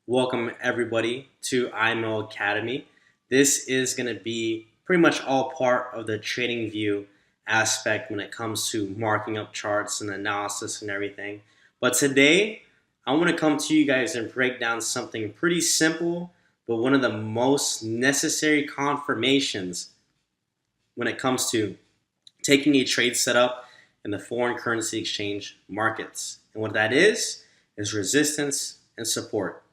Welcome everybody to IMO Academy. This is going to be pretty much all part of the trading view aspect when it comes to marking up charts and analysis and everything. But today, I want to come to you guys and break down something pretty simple, but one of the most necessary confirmations when it comes to taking a trade setup in the foreign currency exchange markets. And what that is resistance and support.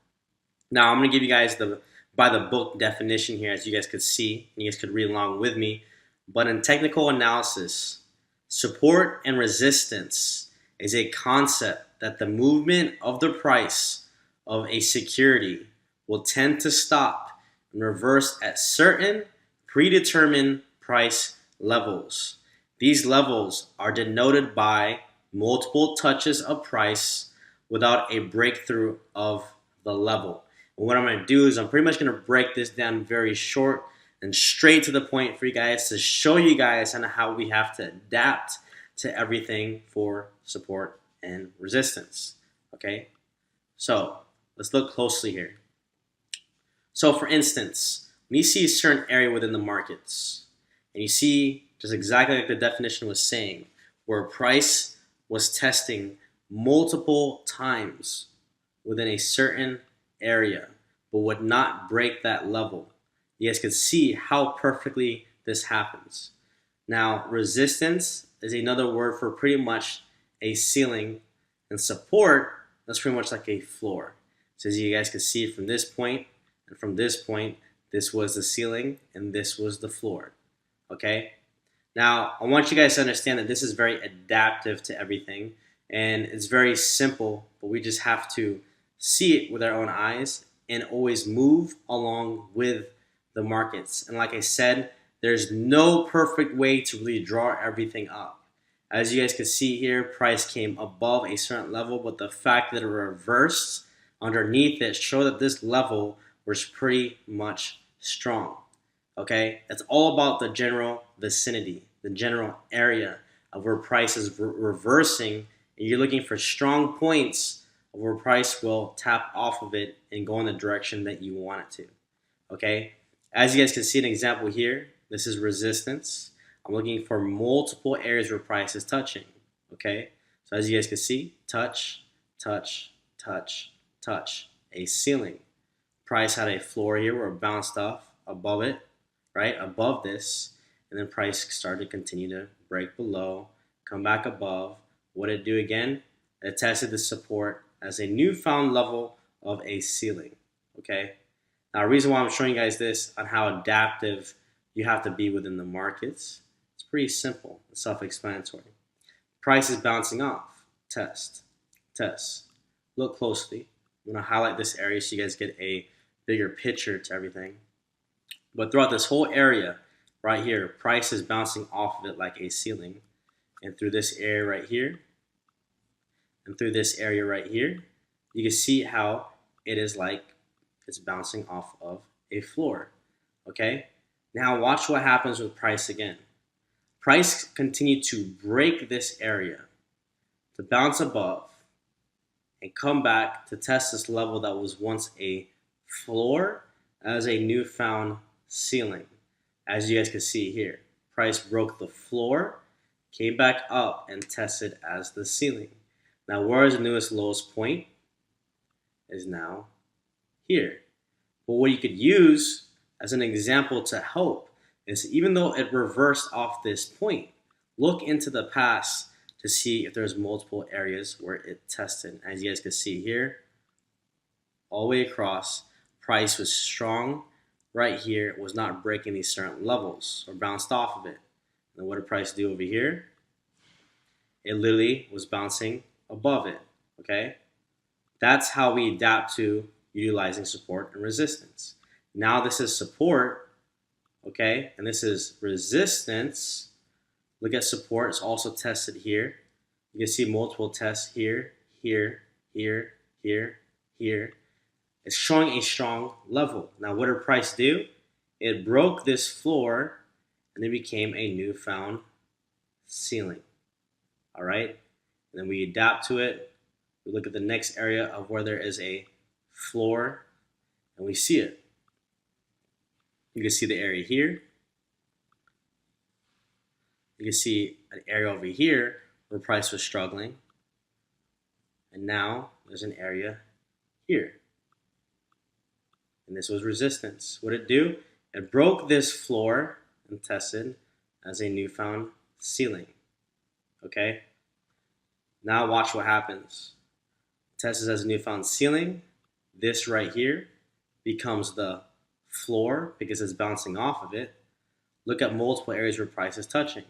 Now I'm going to give you guys the by the book definition here, as you guys could see, and you guys could read along with me. But in technical analysis, support and resistance is a concept that the movement of the price of a security will tend to stop and reverse at certain predetermined price levels. These levels are denoted by multiple touches of price without a breakthrough of the level. And what I'm going to do is I'm pretty much going to break this down very short and straight to the point for you guys to show you guys kind of how we have to adapt to everything for support and resistance. Okay, so let's look closely here. So for instance, when you see a certain area within the markets and you see just exactly like the definition was saying, where price was testing multiple times within a certain area but would not break that level. You guys can see how perfectly this happens. Now, resistance is another word for pretty much a ceiling, and support, that's pretty much like a floor. So as you guys can see from this point and from this point, this was the ceiling and this was the floor. Okay? Now, I want you guys to understand that this is very adaptive to everything, and it's very simple, but we just have to see it with our own eyes and always move along with the markets. And like I said, there's no perfect way to really draw everything up. As you guys can see here, price came above a certain level, but the fact that it reversed underneath it showed that this level was pretty much strong. Okay, it's all about the general vicinity, the general area of where price is reversing, and you're looking for strong points of where price will tap off of it and go in the direction that you want it to. Okay, as you guys can see an example here, this is resistance. I'm looking for multiple areas where price is touching. Okay, so as you guys can see, touch, touch, touch, touch, a ceiling. Price had a floor here where it bounced off above it, right, above this, and then price started to continue to break below, come back above. What did it do again? It tested the support as a newfound level of a ceiling. Okay, now the reason why I'm showing you guys this on how adaptive you have to be within the markets, it's pretty simple, it's self-explanatory. Price is bouncing off, test, test. Look closely. I'm going to highlight this area so you guys get a bigger picture to everything. But throughout this whole area right here, price is bouncing off of it like a ceiling. And through this area right here, and through this area right here, you can see how it is like it's bouncing off of a floor. Okay? Now watch what happens with price again. Price continued to break this area, to bounce above, and come back to test this level that was once a floor as a newfound ceiling. As you guys can see here, price broke the floor, came back up, and tested as the ceiling. Now, where is the newest lowest point? Is now here. But what you could use as an example to help is, even though it reversed off this point, look into the past to see if there's multiple areas where it tested. As you guys can see here, all the way across, price was strong right here. It was not breaking these certain levels or bounced off of it. And what did price do over here? It literally was bouncing above it. Okay, that's how we adapt to utilizing support and resistance. Now this is support, okay, and this is resistance. Look at support, it's also tested here. You can see multiple tests here, here, here, here, here. It's showing a strong level. Now what did price do? It broke this floor and it became a newfound ceiling. All right, and then we adapt to it. We look at the next area of where there is a floor, and we see it. You can see the area here. You can see an area over here where price was struggling. And now there's an area here. And this was resistance. What did it do? It broke this floor and tested as a newfound ceiling. Okay? Now watch what happens. Tested as a newfound ceiling. This right here becomes the floor because it's bouncing off of it. Look at multiple areas where price is touching.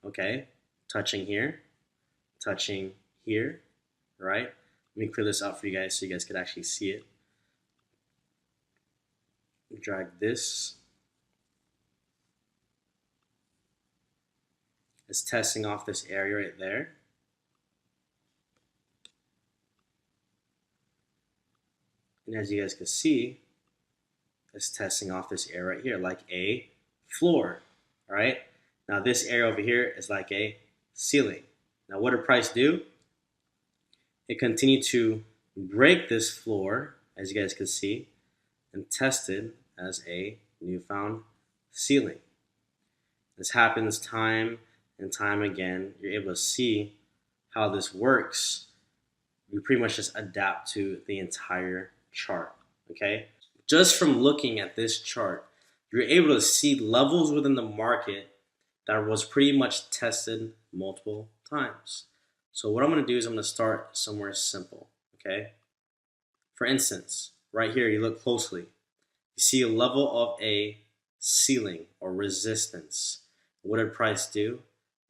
Okay? Touching here. Touching here. Right? Let me clear this out for you guys so you guys could actually see it. Drag this. It's testing off this area right there. And as you guys can see, it's testing off this area right here like a floor. All right. Now this area over here is like a ceiling. Now what did price do? It continued to break this floor, as you guys can see, and tested as a newfound ceiling. This happens time and time again. You're able to see how this works. We pretty much just adapt to the entire chart, okay? Just from looking at this chart, you're able to see levels within the market that was pretty much tested multiple times. So what I'm going to do is I'm going to start somewhere simple, okay? For instance, right here, you look closely. You see a level of a ceiling or resistance. What did price do?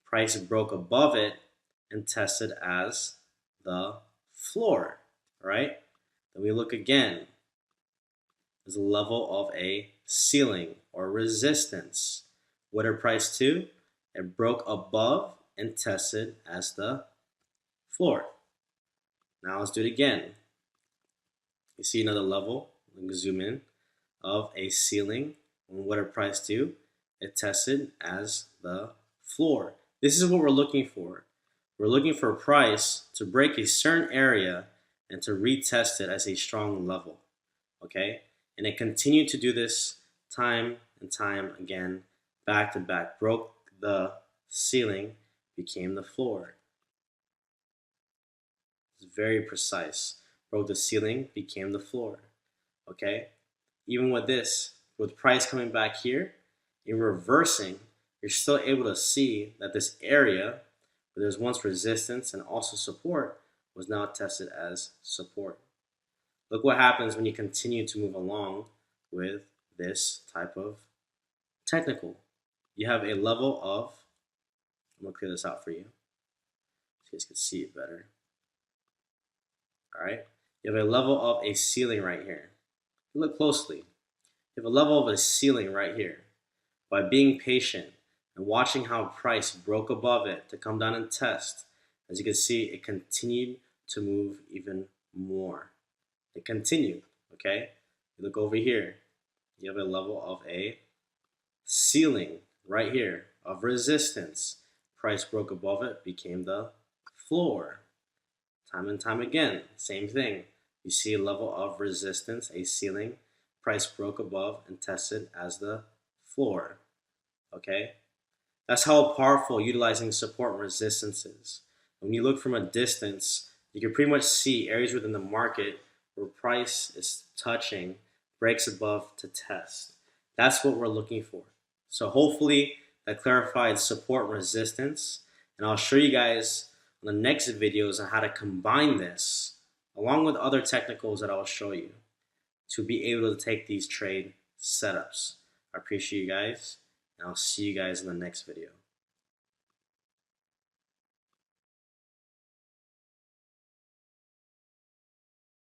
Price broke above it and tested as the floor, right? Then we look again. There's a level of a ceiling or resistance. What did price do? It broke above and tested as the floor. Now let's do it again. You see another level, let me zoom in, of a ceiling. And what did price do? It tested as the floor. This is what we're looking for. We're looking for a price to break a certain area and to retest it as a strong level, okay? And it continued to do this time and time again, back to back. Broke the ceiling, became the floor. It's very precise. Broke the ceiling, became the floor, okay? Even with this, with price coming back here, in reversing, you're still able to see that this area where there's once resistance and also support was now tested as support. Look what happens when you continue to move along with this type of technical. You have a level of, I'm going to clear this out for you so you guys can see it better. All right, you have a level of a ceiling right here. You look closely. You have a level of a ceiling right here. By being patient and watching how price broke above it to come down and test, as you can see, it continued to move even more. It continued, okay? You look over here. You have a level of a ceiling right here of resistance. Price broke above it, became the floor. Time and time again, same thing. You see a level of resistance, a ceiling. Price broke above and tested as the floor. Okay? That's how powerful utilizing support and resistance is. When you look from a distance, you can pretty much see areas within the market where price is touching, breaks above to test. That's what we're looking for. So hopefully that clarified support and resistance. And I'll show you guys in the next videos on how to combine this along with other technicals that I'll show you to be able to take these trade setups. I appreciate you guys, and I'll see you guys in the next video.